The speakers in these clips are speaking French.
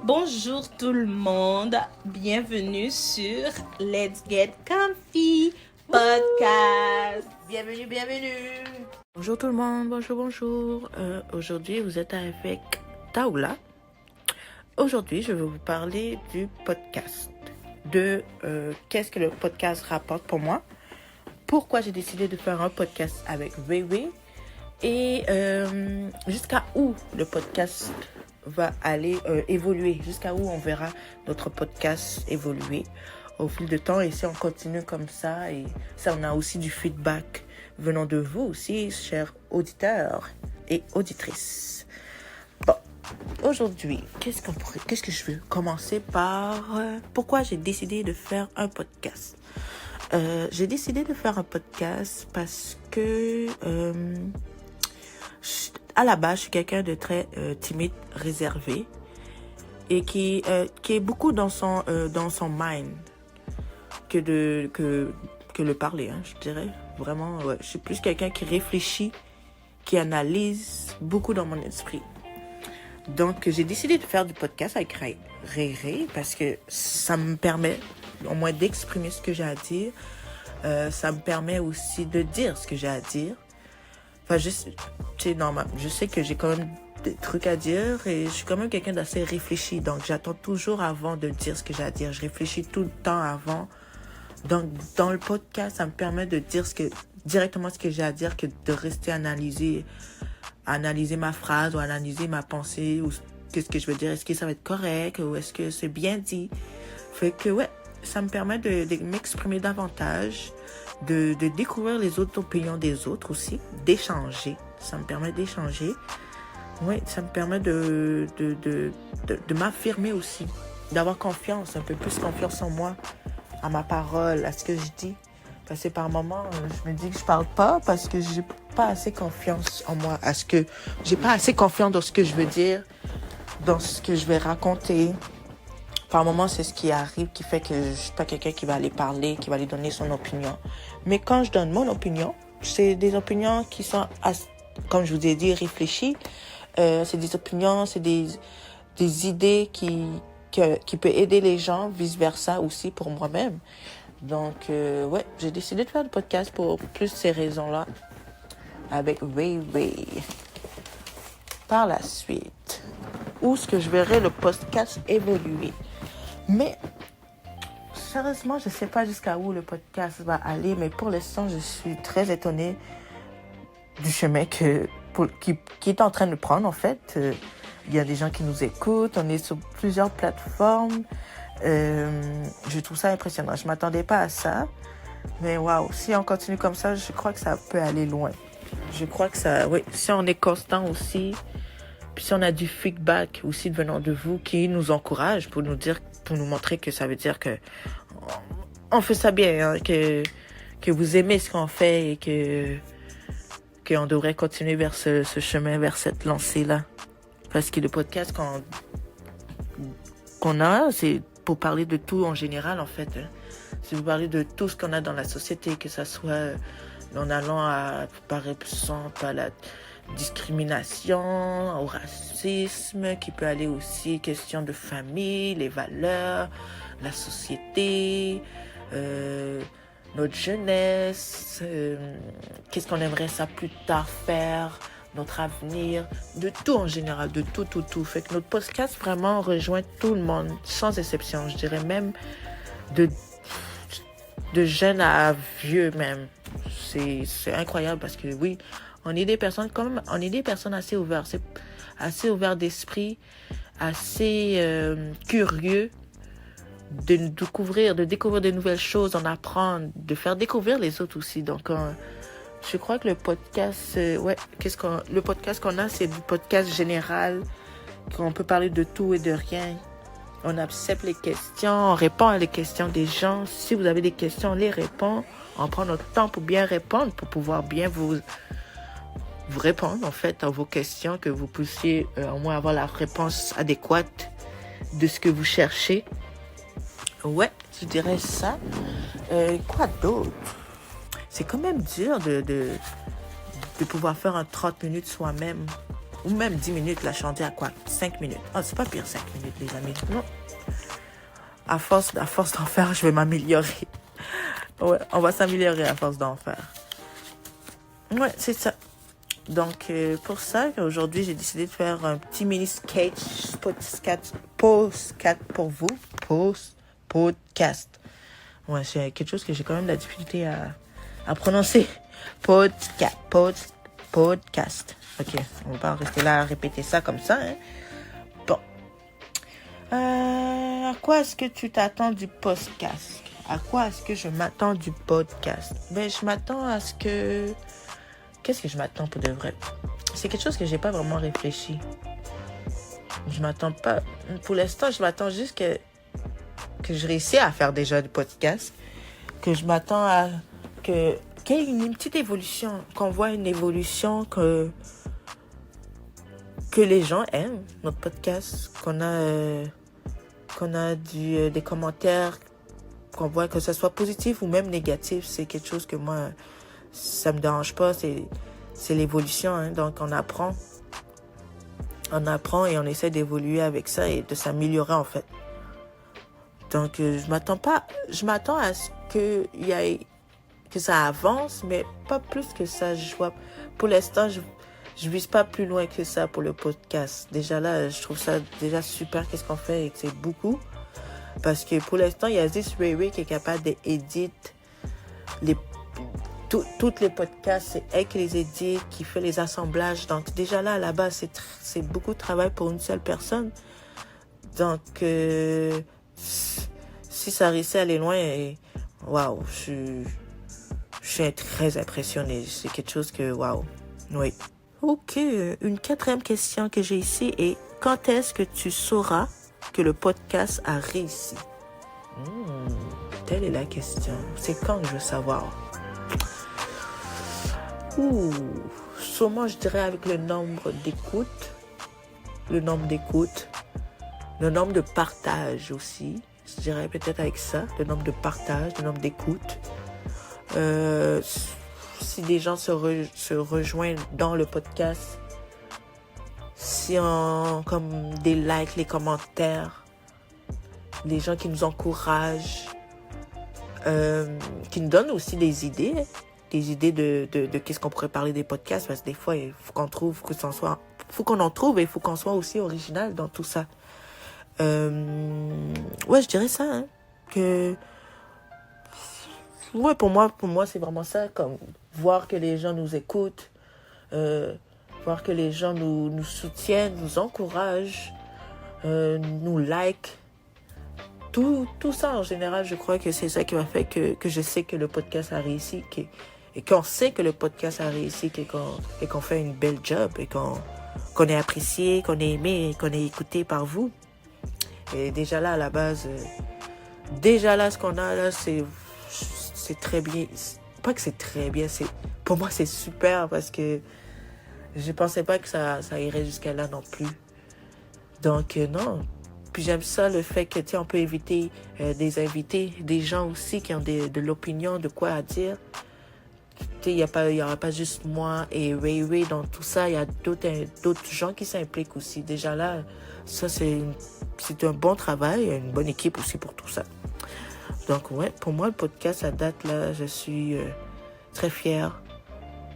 Bonjour tout le monde, bienvenue sur Let's Get Comfy Podcast. Bienvenue. Bonjour tout le monde, bonjour. Aujourd'hui, vous êtes avec Taoula. Aujourd'hui, je vais vous parler du podcast, de qu'est-ce que le podcast rapporte pour moi, pourquoi j'ai décidé de faire un podcast avec Weiwei et jusqu'à où le podcast va aller évoluer, jusqu'à où on verra notre podcast évoluer au fil de temps. Et si on continue comme ça, et ça, on a aussi du feedback venant de vous aussi, chers auditeurs et auditrices. Bon, aujourd'hui, qu'est-ce que je veux commencer par pourquoi j'ai décidé de faire un podcast. J'ai décidé de faire un podcast parce que à la base, je suis quelqu'un de très timide, réservé et qui est beaucoup dans son mind que le parler, hein, je dirais. Vraiment, ouais. Je suis plus quelqu'un qui réfléchit, qui analyse beaucoup dans mon esprit. Donc, j'ai décidé de faire du podcast avec Réré parce que ça me permet au moins d'exprimer ce que j'ai à dire. Ça me permet aussi de dire ce que j'ai à dire. Enfin, c'est normal. Je sais que j'ai quand même des trucs à dire et je suis quand même quelqu'un d'assez réfléchi. Donc, j'attends toujours avant de dire ce que j'ai à dire. Je réfléchis tout le temps avant. Donc, dans le podcast, ça me permet de dire directement ce que j'ai à dire que de rester analyser ma phrase ou analyser ma pensée ou qu'est-ce que je veux dire. Est-ce que ça va être correct ou est-ce que c'est bien dit? Fait que, ouais, ça me permet de m'exprimer davantage. De découvrir les autres opinions des autres aussi, d'échanger. Ça me permet d'échanger. Oui, ça me permet de m'affirmer aussi, d'avoir confiance, un peu plus confiance en moi, à ma parole, à ce que je dis. Parce que par moments, je me dis que je parle pas parce que j'ai pas assez confiance en moi, j'ai pas assez confiance dans ce que je veux dire, dans ce que je vais raconter. Par moments, c'est ce qui arrive qui fait que je suis pas quelqu'un qui va aller parler, qui va aller donner son opinion. Mais quand je donne mon opinion, c'est des opinions qui sont, comme je vous ai dit, réfléchies. C'est des opinions, c'est des idées qui peut aider les gens, vice-versa aussi pour moi-même. Donc, ouais, j'ai décidé de faire le podcast pour plus ces raisons-là avec Weiwei. Par la suite, où est-ce que je verrai le podcast évoluer? Mais, sérieusement, je ne sais pas jusqu'à où le podcast va aller, mais pour l'instant, je suis très étonnée du chemin qui est en train de prendre, en fait. Il y a des gens qui nous écoutent, on est sur plusieurs plateformes. Je trouve ça impressionnant. Je ne m'attendais pas à ça. Mais waouh, si on continue comme ça, je crois que ça peut aller loin. Je crois que ça, oui, si on est constant aussi, puis si on a du feedback aussi venant de vous qui nous encourage pour nous montrer que ça veut dire que on fait ça bien, hein, que vous aimez ce qu'on fait et qu'on devrait continuer vers ce chemin, vers cette lancée-là. Parce que le podcast qu'on a, c'est pour parler de tout en général, en fait. Hein. C'est pour parler de tout ce qu'on a dans la société, que ça soit en allant par exemple à la discrimination, au racisme, qui peut aller aussi question de famille, les valeurs, la société, notre jeunesse, qu'est-ce qu'on aimerait ça plus tard faire, notre avenir, de tout en général, de tout. Fait que notre podcast vraiment rejoint tout le monde, sans exception, je dirais même de jeunes à vieux même. C'est incroyable parce que oui, on est des personnes assez ouvertes, assez ouvertes d'esprit, assez curieux de découvrir de nouvelles choses, d'en apprendre, de faire découvrir les autres aussi. Donc, je crois que le podcast, le podcast qu'on a, c'est du podcast général, qu'on peut parler de tout et de rien. On accepte les questions, on répond à les questions des gens. Si vous avez des questions, on les répond. On prend notre temps pour bien répondre, pour pouvoir bien vous répondre en fait à vos questions, que vous puissiez au moins avoir la réponse adéquate de ce que vous cherchez. Ouais, je dirais ça. Quoi d'autre? C'est quand même dur de pouvoir faire un 30 minutes soi-même. ou même 10 minutes, là, je suis rendue à quoi? 5 minutes. Ah, c'est pas pire, 5 minutes, les amis. Non. À force d'en faire, je vais m'améliorer. Ouais, on va s'améliorer à force d'en faire. Ouais, c'est ça. Donc, pour ça, aujourd'hui, j'ai décidé de faire un petit mini sketch podcast pour vous. Podcast. Ouais, c'est quelque chose que j'ai quand même de la difficulté à prononcer. Podcast. Ok, on va pas rester là à répéter ça comme ça. Hein. Bon. À quoi est-ce que tu t'attends du podcast? À quoi est-ce que je m'attends du podcast? Ben, je m'attends à ce que... Qu'est-ce que je m'attends pour de vrai? C'est quelque chose que j'ai pas vraiment réfléchi. Je m'attends pas... Pour l'instant, je m'attends juste que je réussis à faire déjà du podcast. Que je m'attends à... qu'il y ait une petite évolution. Qu'on voit une évolution que les gens aiment, notre podcast. Qu'on a des commentaires, qu'on voit que ce soit positif ou même négatif. C'est quelque chose que moi... ça me dérange pas, c'est l'évolution, hein. Donc on apprend et on essaie d'évoluer avec ça et de s'améliorer en fait. Donc je m'attends à ce que ça avance, mais pas plus que ça. Pour l'instant, je vise pas plus loin que ça pour le podcast. Déjà là, je trouve ça déjà super qu'est-ce qu'on fait et que c'est beaucoup. Parce que pour l'instant, il y a This Ray qui est capable d'éditer toutes les podcasts, c'est elle qui les édite, qui fait les assemblages. Donc déjà là, à la base, c'est beaucoup de travail pour une seule personne. Donc, si ça réussit à aller loin, waouh, je suis très impressionnée. C'est quelque chose que, waouh, oui. Ok, une 4e question que j'ai ici est, quand est-ce que tu sauras que le podcast a réussi? Telle est la question. C'est quand que je veux savoir? Sûrement, je dirais avec le nombre d'écoutes, le nombre de partages aussi. Je dirais peut-être avec ça, le nombre de partages, le nombre d'écoutes. Si des gens se rejoignent dans le podcast, si comme des likes, les commentaires, les gens qui nous encouragent, qui nous donnent aussi des idées. Des idées de qu'est-ce qu'on pourrait parler des podcasts, parce que des fois, il faut qu'on trouve et il faut qu'on soit aussi original dans tout ça. Ouais, je dirais ça, hein, ouais, pour moi, c'est vraiment ça, comme voir que les gens nous écoutent, voir que les gens nous soutiennent, nous encouragent, nous like. Tout ça, en général, je crois que c'est ça qui m'a fait que je sais que le podcast a réussi, et qu'on sait que le podcast a réussi, et qu'on fait une belle job, et qu'on est apprécié, qu'on est aimé, et qu'on est écouté par vous. Et déjà là, à la base, ce qu'on a là, c'est très bien. Pas que c'est très bien, pour moi, c'est super, parce que je pensais pas que ça irait jusqu'à là non plus. Donc, non. Puis j'aime ça, le fait que, tu sais, on peut inviter des invités, des gens aussi qui ont de l'opinion, de quoi à dire. Tu sais, il y aura pas juste moi et Ray dans tout ça. Il y a d'autres gens qui s'impliquent aussi. Déjà là, ça, c'est un bon travail, une bonne équipe aussi pour tout ça. Donc, ouais, pour moi, le podcast, à date, là, je suis très fière,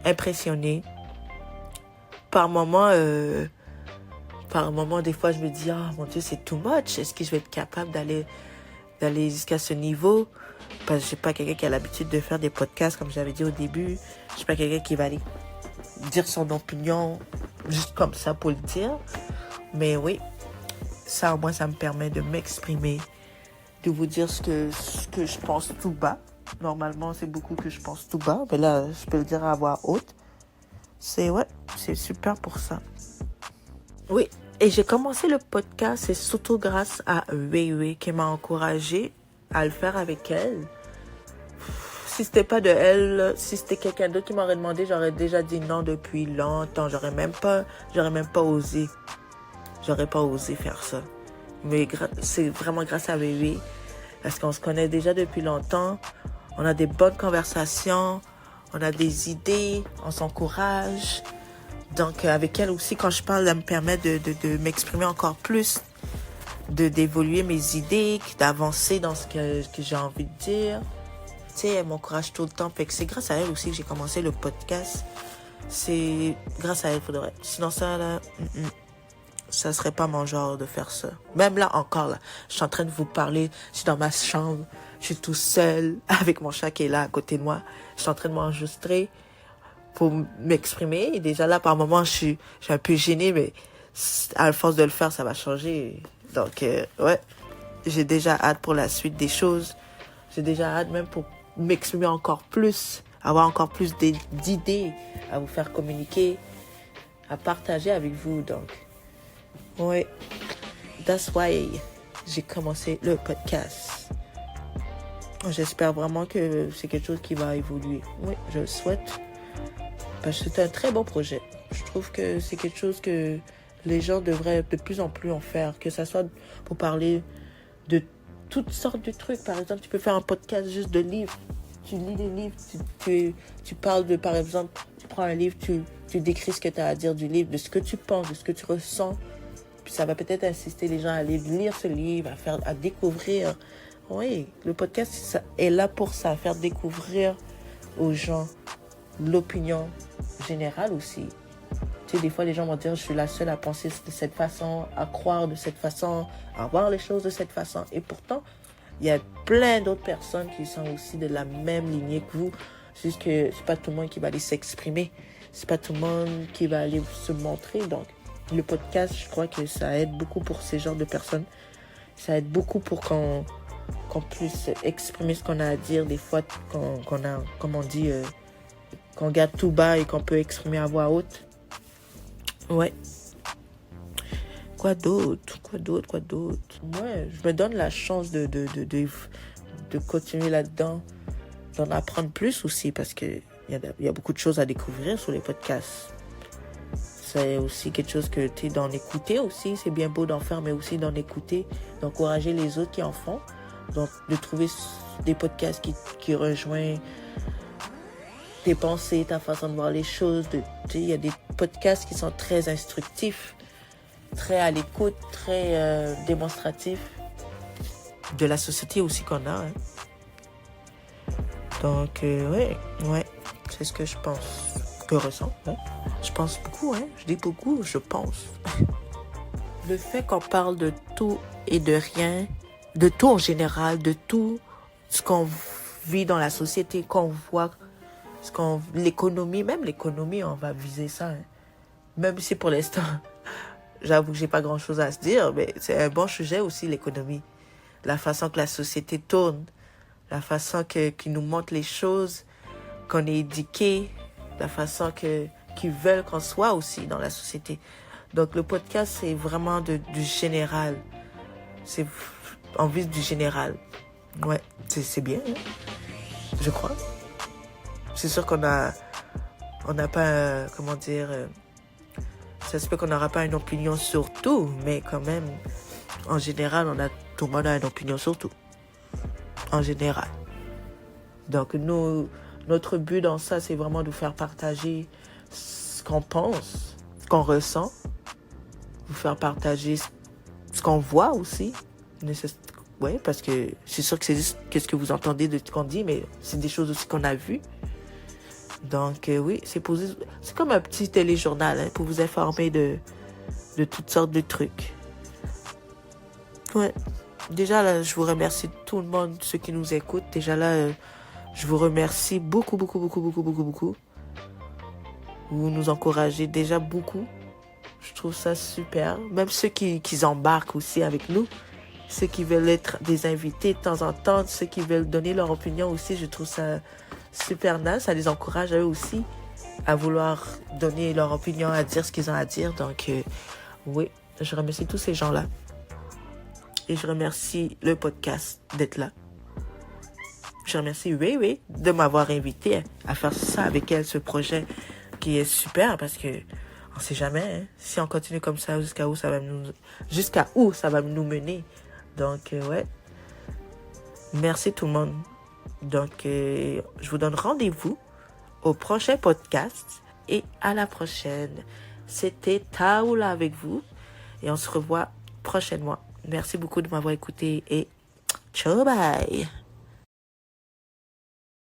impressionnée. Par moment, des fois, je me dis, oh mon Dieu, c'est too much. Est-ce que je vais être capable d'aller jusqu'à ce niveau? Parce que je suis pas quelqu'un qui a l'habitude de faire des podcasts, comme j'avais dit au début. Je suis pas quelqu'un qui va aller dire son opinion juste comme ça pour le dire. Mais oui, ça, au moins, ça me permet de m'exprimer, de vous dire ce que je pense tout bas. Normalement, c'est beaucoup que je pense tout bas. Mais là, je peux le dire à voix haute. C'est super pour ça. Oui, et j'ai commencé le podcast, c'est surtout grâce à Ray qui m'a encouragée à le faire avec elle. Si c'était pas de elle, si c'était quelqu'un d'autre qui m'aurait demandé, j'aurais déjà dit non depuis longtemps. J'aurais même pas osé. J'aurais pas osé faire ça. Mais c'est vraiment grâce à Ray, parce qu'on se connaît déjà depuis longtemps. On a des bonnes conversations, on a des idées, on s'encourage. Donc, avec elle aussi, quand je parle, elle me permet de m'exprimer encore plus, d'évoluer mes idées, d'avancer dans ce que j'ai envie de dire. Tu sais, elle m'encourage tout le temps. Fait que c'est grâce à elle aussi que j'ai commencé le podcast. C'est grâce à elle, faudrait. Sinon, ça, là, ça serait pas mon genre de faire ça. Même là, encore, là, je suis en train de vous parler. Je suis dans ma chambre. Je suis tout seul avec mon chat qui est là à côté de moi. Je suis en train de m'enregistrer pour m'exprimer. Et déjà là, par moments, je suis un peu gênée, mais à force de le faire, ça va changer. Donc, ouais, j'ai déjà hâte pour la suite des choses. J'ai déjà hâte même pour m'exprimer encore plus, avoir encore plus d'idées à vous faire communiquer, à partager avec vous. Donc, ouais, that's why j'ai commencé le podcast. J'espère vraiment que c'est quelque chose qui va évoluer. Oui, je le souhaite. Parce que c'est un très bon projet. Je trouve que c'est quelque chose que les gens devraient de plus en plus en faire. Que ça soit pour parler de toutes sortes de trucs. Par exemple, tu peux faire un podcast juste de livres. Tu lis des livres. Tu parles de, par exemple, tu prends un livre, tu décris ce que tu as à dire du livre, de ce que tu penses, de ce que tu ressens. Puis ça va peut-être insister les gens à aller lire ce livre, à découvrir. Oui, le podcast ça, est là pour ça, faire découvrir aux gens l'opinion générale aussi. Tu sais, des fois, les gens vont dire, je suis la seule à penser de cette façon, à croire de cette façon, à voir les choses de cette façon. Et pourtant, il y a plein d'autres personnes qui sont aussi de la même lignée que vous. C'est juste que c'est pas tout le monde qui va aller s'exprimer. C'est pas tout le monde qui va aller se montrer. Donc, le podcast, je crois que ça aide beaucoup pour ces genres de personnes. Ça aide beaucoup pour qu'on puisse exprimer ce qu'on a à dire. Des fois, qu'on a, comme on dit, qu'on garde tout bas et qu'on peut exprimer à voix haute. Ouais. Quoi d'autre? Ouais, je me donne la chance de continuer là-dedans, d'en apprendre plus aussi, parce que il y a beaucoup de choses à découvrir sur les podcasts. C'est aussi quelque chose que tu es d'en écouter aussi. C'est bien beau d'en faire, mais aussi d'en écouter, d'encourager les autres qui en font. Donc, de trouver des podcasts qui rejoignent tes pensées, ta façon de voir les choses. Il y a des podcasts qui sont très instructifs, très à l'écoute, très démonstratifs de la société aussi qu'on a. Hein. Donc, ouais, c'est ce que je pense, que ressens. Hein. Je pense beaucoup, hein. Je dis beaucoup, je pense. Le fait qu'on parle de tout et de rien, de tout en général, de tout ce qu'on vit dans la société, qu'on voit, l'économie, même l'économie, on va viser ça. Hein. Même si pour l'instant, j'avoue que j'ai pas grand-chose à se dire, mais c'est un bon sujet aussi, l'économie. La façon que la société tourne, la façon qu'ils nous montrent les choses, qu'on est éduqué, la façon qu'ils veulent qu'on soit aussi dans la société. Donc le podcast, c'est vraiment du général. C'est en vue du général. Ouais, c'est bien, hein? Je crois. C'est sûr qu'on n'a pas, comment dire, ça se peut qu'on n'aura pas une opinion sur tout, mais quand même, en général, tout le monde a une opinion sur tout. En général. Donc, notre but dans ça, c'est vraiment de vous faire partager ce qu'on pense, ce qu'on ressent, vous faire partager ce qu'on voit aussi. Oui, parce que c'est sûr que c'est juste ce que vous entendez de ce qu'on dit, mais c'est des choses aussi qu'on a vues. Donc, oui, c'est comme un petit téléjournal, hein, pour vous informer de toutes sortes de trucs. Ouais. Déjà, là, je vous remercie tout le monde, ceux qui nous écoutent. Déjà, là, je vous remercie beaucoup. Vous nous encouragez déjà beaucoup. Je trouve ça super. Même ceux qui embarquent aussi avec nous. Ceux qui veulent être des invités de temps en temps. Ceux qui veulent donner leur opinion aussi. Je trouve ça super nice. Ça les encourage à eux aussi à vouloir donner leur opinion, à dire ce qu'ils ont à dire. Donc, oui, je remercie tous ces gens-là. Et je remercie le podcast d'être là. Je remercie Ray de m'avoir invité à faire ça avec elle, ce projet qui est super parce que on sait jamais, hein, si on continue comme ça, jusqu'à où ça va nous mener. Donc, ouais. Merci tout le monde. Donc, je vous donne rendez-vous au prochain podcast et à la prochaine. C'était Taoula avec vous. Et on se revoit prochainement. Merci beaucoup de m'avoir écouté et ciao bye.